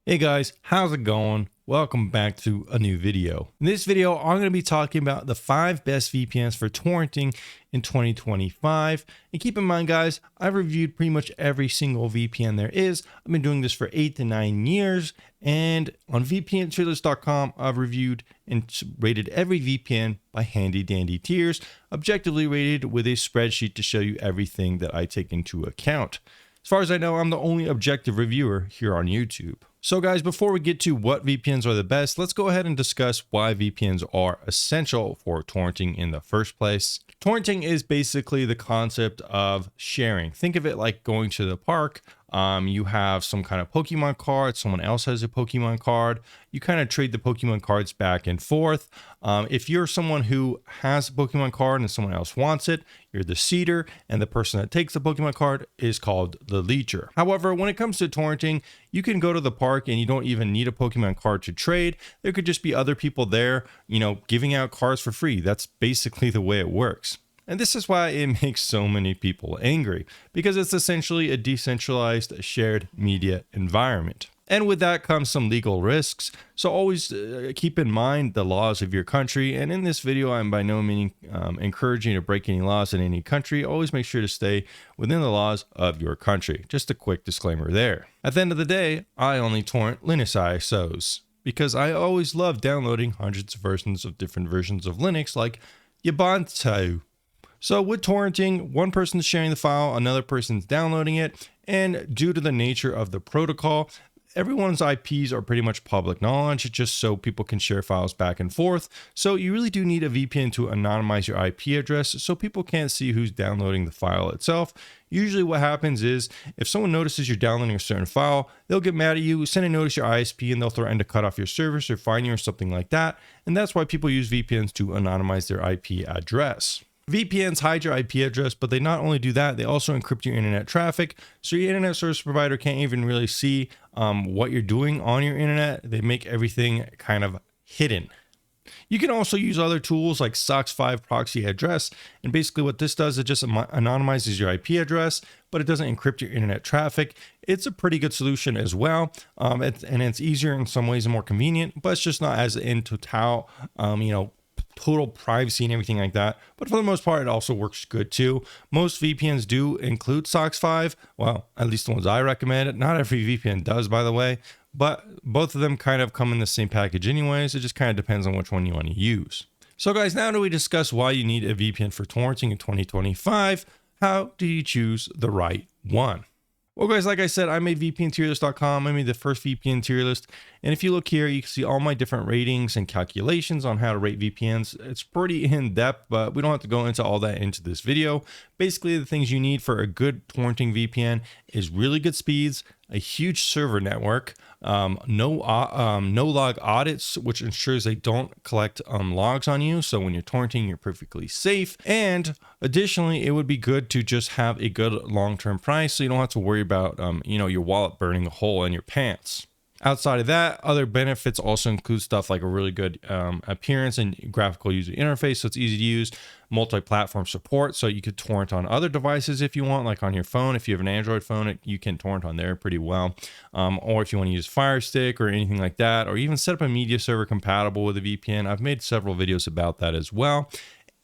Hey guys, how's it going? Welcome back to a new video. In this video, I'm going to be talking about the 5 best VPNs for torrenting in 2025. And keep in mind, guys, I've reviewed pretty much every single VPN there is. I've been doing this for 8 to 9 years. And on VPNsurfshark.com, I've reviewed and rated every VPN by handy dandy tiers, objectively rated with a spreadsheet to show you everything that I take into account. As far as I know, I'm the only objective reviewer here on YouTube. So guys, before we get to what VPNs are the best, let's go ahead and discuss why VPNs are essential for torrenting in the first place. Torrenting is basically the concept of sharing. Think of it like going to the park. You have some kind of Pokemon card, someone else has a Pokemon card. You kind of trade the Pokemon cards back and forth. If you're someone who has a Pokemon card and someone else wants it, you're the seeder, and the person that takes the Pokemon card is called the leecher. However, when it comes to torrenting, you can go to the park and you don't even need a Pokemon card to trade. There could just be other people there, giving out cards for free. That's basically the way it works. And this is why it makes so many people angry, because it's essentially a decentralized shared media environment. And with that comes some legal risks. So always keep in mind the laws of your country. And in this video, I'm by no means encouraging you to break any laws in any country. Always make sure to stay within the laws of your country. Just a quick disclaimer there. At the end of the day, I only torrent Linux ISOs because I always love downloading hundreds of versions of different versions of Linux like Ubuntu. So with torrenting, one person is sharing the file, another person's downloading it, and due to the nature of the protocol, everyone's IPs are pretty much public knowledge, just so people can share files back and forth. So you really do need a VPN to anonymize your IP address so people can't see who's downloading the file itself. Usually what happens is if someone notices you're downloading a certain file, they'll get mad at you, send a notice to your ISP, and they'll threaten to cut off your service or fine you or something like that. And that's why people use VPNs to anonymize their IP address. VPNs hide your IP address, but they not only do that, they also encrypt your internet traffic. So your internet service provider can't even really see what you're doing on your internet. They make everything kind of hidden. You can also use other tools like SOCKS 5 proxy address. And basically what this does is just anonymizes your IP address, but it doesn't encrypt your internet traffic. It's a pretty good solution as well. And it's easier in some ways and more convenient, but it's just not as in total, total privacy and everything like that. But for the most part, it also works good too. Most VPNs do include SOCKS 5. Well, at least the ones I recommend. Not every VPN does, by the way, but both of them kind of come in the same package anyways. It just kind of depends on which one you want to use. So guys, now that we discuss why you need a VPN for torrenting in 2025, how do you choose the right one? Well guys, like I said, I made VPNtierlist.com. I made the first VPN tier list. And if you look here, you can see all my different ratings and calculations on how to rate VPNs. It's pretty in depth, but we don't have to go into all that into this video. Basically, the things you need for a good torrenting VPN is really good speeds, a huge server network, no log audits, which ensures they don't collect logs on you. So when you're torrenting, you're perfectly safe. And additionally, it would be good to just have a good long-term price so you don't have to worry about your wallet burning a hole in your pants. Outside of that, other benefits also include stuff like a really good appearance and graphical user interface, so it's easy to use, multi-platform support, so you could torrent on other devices if you want, like on your phone. If you have an Android phone, you can torrent on there pretty well. Or if you want to use Fire Stick or anything like that, or even set up a media server compatible with a VPN. I've made several videos about that as well.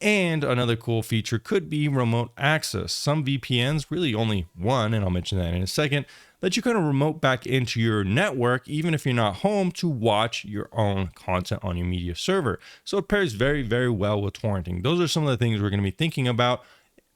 And another cool feature could be remote access. Some VPNs, really only one, and I'll mention that in a second, that you kind of remote back into your network, even if you're not home, to watch your own content on your media server. So it pairs very, very well with torrenting. Those are some of the things we're going to be thinking about,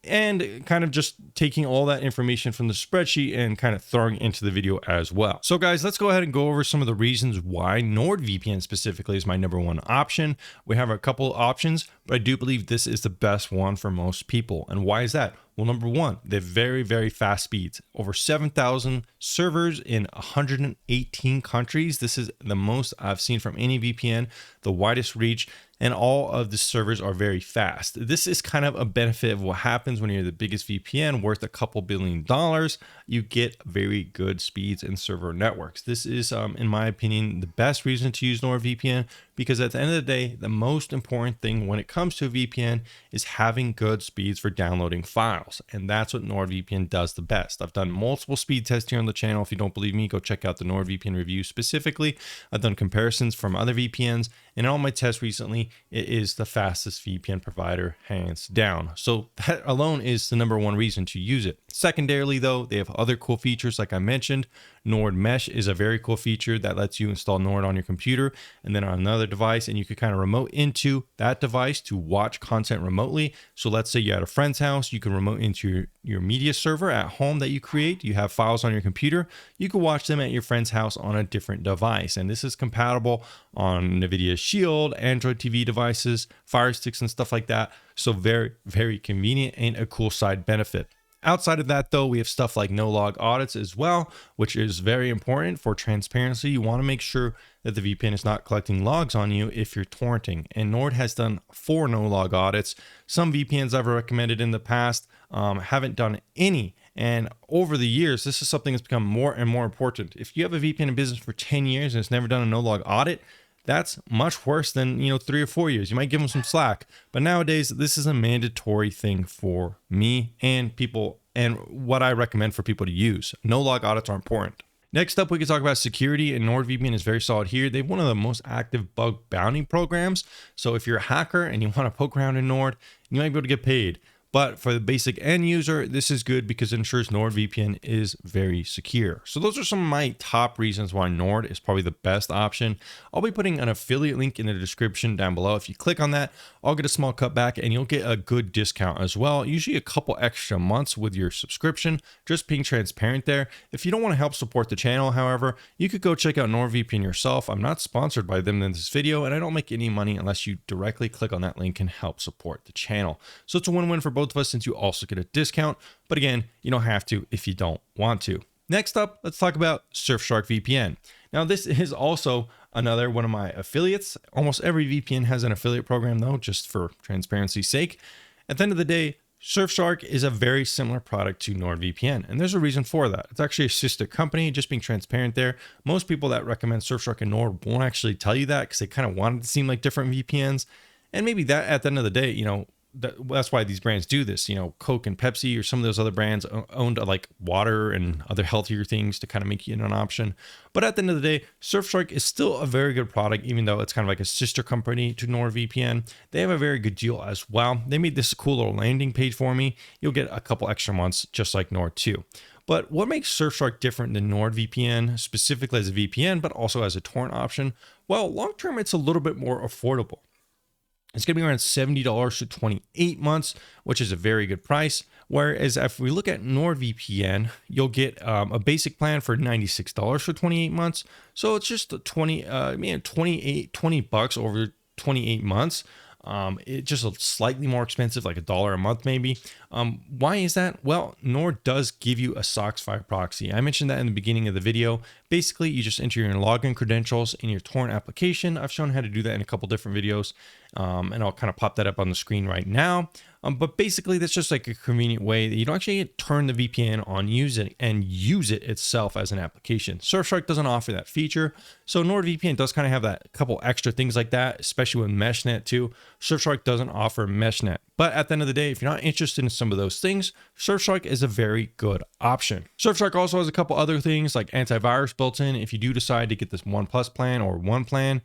and kind of just taking all that information from the spreadsheet and kind of throwing it into the video as well. So guys, let's go ahead and go over some of the reasons why NordVPN specifically is my #1 option. We have a couple options, but I do believe this is the best one for most people. And why is that? Well, #1, they have very, very fast speeds. Over 7,000 servers in 118 countries. This is the most I've seen from any VPN, the widest reach, and all of the servers are very fast. This is kind of a benefit of what happens when you're the biggest VPN worth a couple $1 billion. You get very good speeds in server networks. This is, in my opinion, the best reason to use NordVPN, because at the end of the day, the most important thing when it comes to a VPN is having good speeds for downloading files. files. And that's what NordVPN does the best. I've done multiple speed tests here on the channel. If you don't believe me, go check out the NordVPN review specifically. I've done comparisons from other VPNs, and in all my tests recently, it is the fastest VPN provider, hands down. So that alone is the #1 reason to use it. Secondarily, though, they have other cool features like I mentioned. Nord Mesh is a very cool feature that lets you install Nord on your computer and then on another device, and you can kind of remote into that device to watch content remotely. So let's say you're at a friend's house, you can remote into your media server at home that you create. You have files on your computer. You can watch them at your friend's house on a different device. And this is compatible on NVIDIA Shield, Android TV devices, Fire Sticks, and stuff like that. So very, very convenient and a cool side benefit. Outside of that, though, we have stuff like no log audits as well, which is very important for transparency. You want to make sure that the VPN is not collecting logs on you if you're torrenting. And Nord has done 4 no log audits. Some VPNs I've recommended in the past haven't done any. And over the years, this is something that's become more and more important. If you have a VPN in business for 10 years and it's never done a no log audit, that's much worse than 3 or 4 years. You might give them some slack, but nowadays this is a mandatory thing for me and people, and what I recommend for people to use. No log audits are important. Next up, we can talk about security, and NordVPN is very solid here. They have one of the most active bug bounty programs. So if you're a hacker and you want to poke around in Nord, you might be able to get paid. But for the basic end user, this is good because it ensures NordVPN is very secure. So those are some of my top reasons why Nord is probably the best option. I'll be putting an affiliate link in the description down below. If you click on that, I'll get a small cutback and you'll get a good discount as well. Usually a couple extra months with your subscription, just being transparent there. If you don't want to help support the channel, however, you could go check out NordVPN yourself. I'm not sponsored by them in this video, and I don't make any money unless you directly click on that link and help support the channel. So it's a win-win for both of us since you also get a discount. But again, you don't have to if you don't want to. Next up, let's talk about Surfshark VPN. Now, this is also another one of my affiliates. Almost every VPN has an affiliate program though, just for transparency's sake. At the end of the day, Surfshark is a very similar product to NordVPN, and there's a reason for that. It's actually a sister company, just being transparent there. Most people that recommend Surfshark and Nord won't actually tell you that because they kind of want it to seem like different VPNs. And maybe that at the end of the day, that's why these brands do this. Coke and Pepsi or some of those other brands owned like water and other healthier things to kind of make it an option. But at the end of the day, Surfshark is still a very good product, even though it's kind of like a sister company to NordVPN. They have a very good deal as well. They made this cool little landing page for me. You'll get a couple extra months, just like Nord too. But what makes Surfshark different than NordVPN, specifically as a VPN, but also as a torrent option? Well, long term, it's a little bit more affordable. It's going to be around $70 for 28 months, which is a very good price. Whereas if we look at NordVPN, you'll get a basic plan for $96 for 28 months. So it's just $20 over 28 months. It's just slightly more expensive, like $1 a month maybe. Why is that? Well, Nord does give you a SOCKS 5 proxy. I mentioned that in the beginning of the video. Basically, you just enter your login credentials in your torrent application. I've shown how to do that in a couple different videos, and I'll kind of pop that up on the screen right now. But basically, that's just like a convenient way that you don't actually turn the VPN on, use it itself as an application. Surfshark doesn't offer that feature. So NordVPN does kind of have that couple extra things like that, especially with MeshNet too. Surfshark doesn't offer MeshNet. But at the end of the day, if you're not interested in some of those things, Surfshark is a very good option. Surfshark also has a couple other things like antivirus built in. If you do decide to get this One Plus plan or One plan,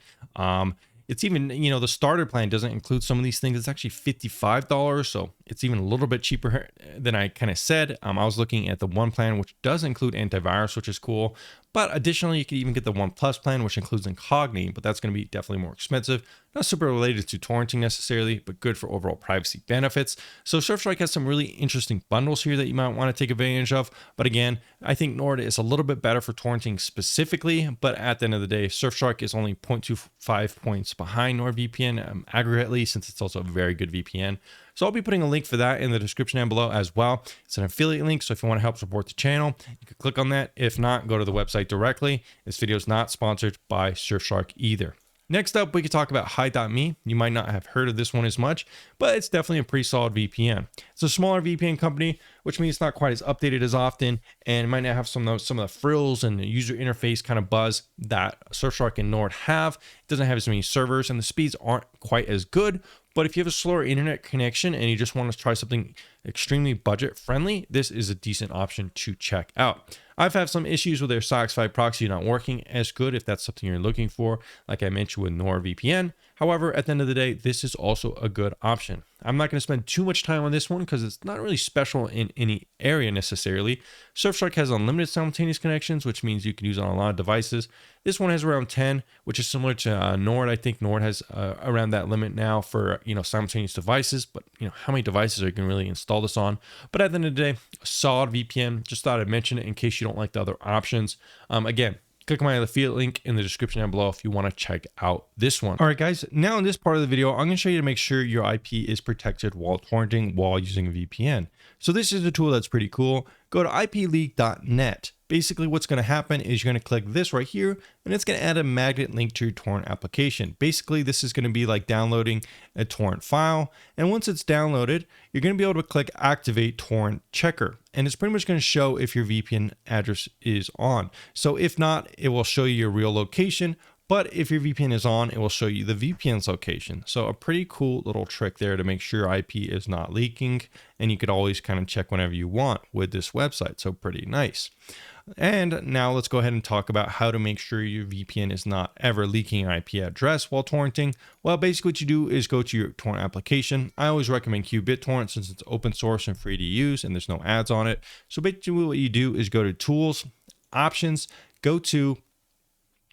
it's even, the starter plan doesn't include some of these things. It's actually $55. So it's even a little bit cheaper than I kind of said. I was looking at the One plan, which does include antivirus, which is cool. But additionally, you can even get the One Plus plan, which includes Incognito, but that's going to be definitely more expensive. Not super related to torrenting necessarily, but good for overall privacy benefits. So Surfshark has some really interesting bundles here that you might want to take advantage of. But again, I think Nord is a little bit better for torrenting specifically, but at the end of the day, Surfshark is only 0.25 points behind NordVPN aggregately, since it's also a very good VPN. So I'll be putting a link for that in the description down below as well. It's an affiliate link, so if you want to help support the channel, you can click on that. If not, go to the website directly. This video is not sponsored by Surfshark either. Next up, we could talk about Hi.me. You might not have heard of this one as much, but it's definitely a pretty solid VPN. It's a smaller VPN company, which means it's not quite as updated as often, and it might not have some of the frills and the user interface kind of buzz that Surfshark and Nord have. It doesn't have as many servers, and the speeds aren't quite as good, But if you have a slower internet connection and you just want to try something extremely budget friendly, this is a decent option to check out. I've had some issues with their SOCKS 5 proxy not working as good if that's something you're looking for, like I mentioned with NordVPN. However, at the end of the day, this is also a good option. I'm not going to spend too much time on this one because it's not really special in any area necessarily. Surfshark has unlimited simultaneous connections, which means you can use it on a lot of devices. This one has around 10, which is similar to Nord. I think Nord has around that limit now for simultaneous devices, but how many devices are you going to really install this on? But at the end of the day, a solid VPN. Just thought I'd mention it in case you don't like the other options. Again, click my affiliate link in the description down below if you want to check out this one. All right, guys, now in this part of the video, I'm going to show you to make sure your IP is protected while torrenting while using a VPN. So this is a tool that's pretty cool. Go to ipleak.net. Basically, what's going to happen is you're going to click this right here, and it's going to add a magnet link to your torrent application. Basically, this is going to be like downloading a torrent file. And once it's downloaded, you're going to be able to click Activate Torrent Checker. And it's pretty much going to show if your VPN address is on. So if not, it will show you your real location. But if your VPN is on, it will show you the VPN's location. So a pretty cool little trick there to make sure your IP is not leaking. And you could always kind of check whenever you want with this website. So pretty nice. And now let's go ahead and talk about how to make sure your VPN is not ever leaking an IP address while torrenting. Well, basically what you do is go to your torrent application. I always recommend qBittorrent since it's open source and free to use and there's no ads on it. So basically what you do is go to Tools, Options, go to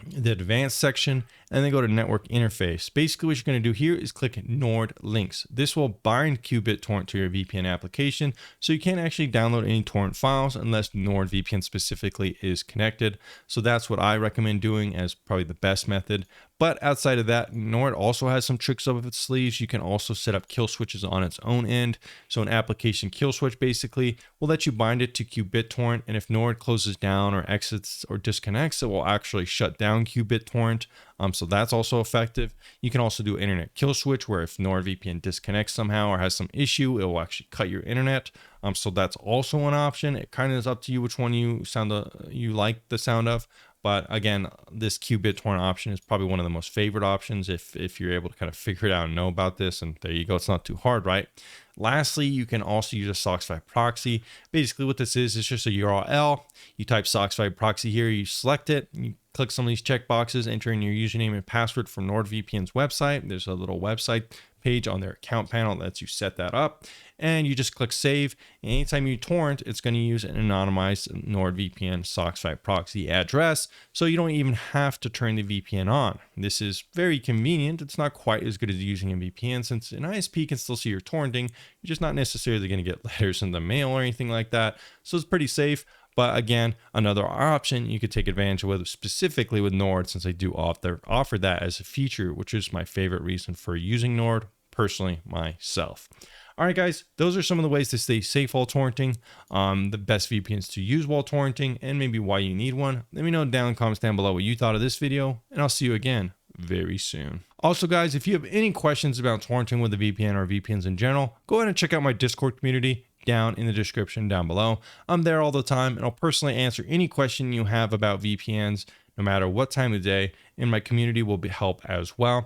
the advanced section, and then go to network interface. Basically what you're going to do here is click Nord links. This will bind qBittorrent to your VPN application, so you can't actually download any torrent files unless NordVPN specifically is connected. So that's what I recommend doing as probably the best method. But outside of that, Nord also has some tricks up its sleeves. You can also set up kill switches on its own end. So an application kill switch basically will let you bind it to qBittorrent, and if Nord closes down or exits or disconnects, it will actually shut down qBittorrent. So that's also effective. You can also do internet kill switch, where if NordVPN disconnects somehow or has some issue, it will actually cut your internet. So that's also an option. It kind of is up to you which one you like the sound of. But again, this qBittorrent option is probably one of the most favorite options if you're able to kind of figure it out and know about this. And there you go. It's not too hard, right? Lastly, you can also use a SOCKS 5 proxy. Basically what this is just a URL. You type SOCKS 5 proxy here, you select it, you click some of these checkboxes, enter in your username and password from NordVPN's website. There's a little website page on their account panel that lets you set that up, and you just click save. And anytime you torrent, it's going to use an anonymized NordVPN SOCKS 5 proxy address, so you don't even have to turn the VPN on. This is very convenient. It's not quite as good as using a VPN, since an ISP can still see your torrenting. You're just not necessarily going to get letters in the mail or anything like that, so it's pretty safe. But again, another option you could take advantage of, specifically with Nord, since they do offer that as a feature, which is my favorite reason for using Nord, personally myself. All right, guys, those are some of the ways to stay safe while torrenting, the best VPNs to use while torrenting, and maybe why you need one. Let me know down in the comments down below what you thought of this video, and I'll see you again very soon. Also, guys, if you have any questions about torrenting with a VPN or VPNs in general, go ahead and check out my Discord community down in the description down below. I'm there all the time, and I'll personally answer any question you have about VPNs, no matter what time of day, and my community will help as well.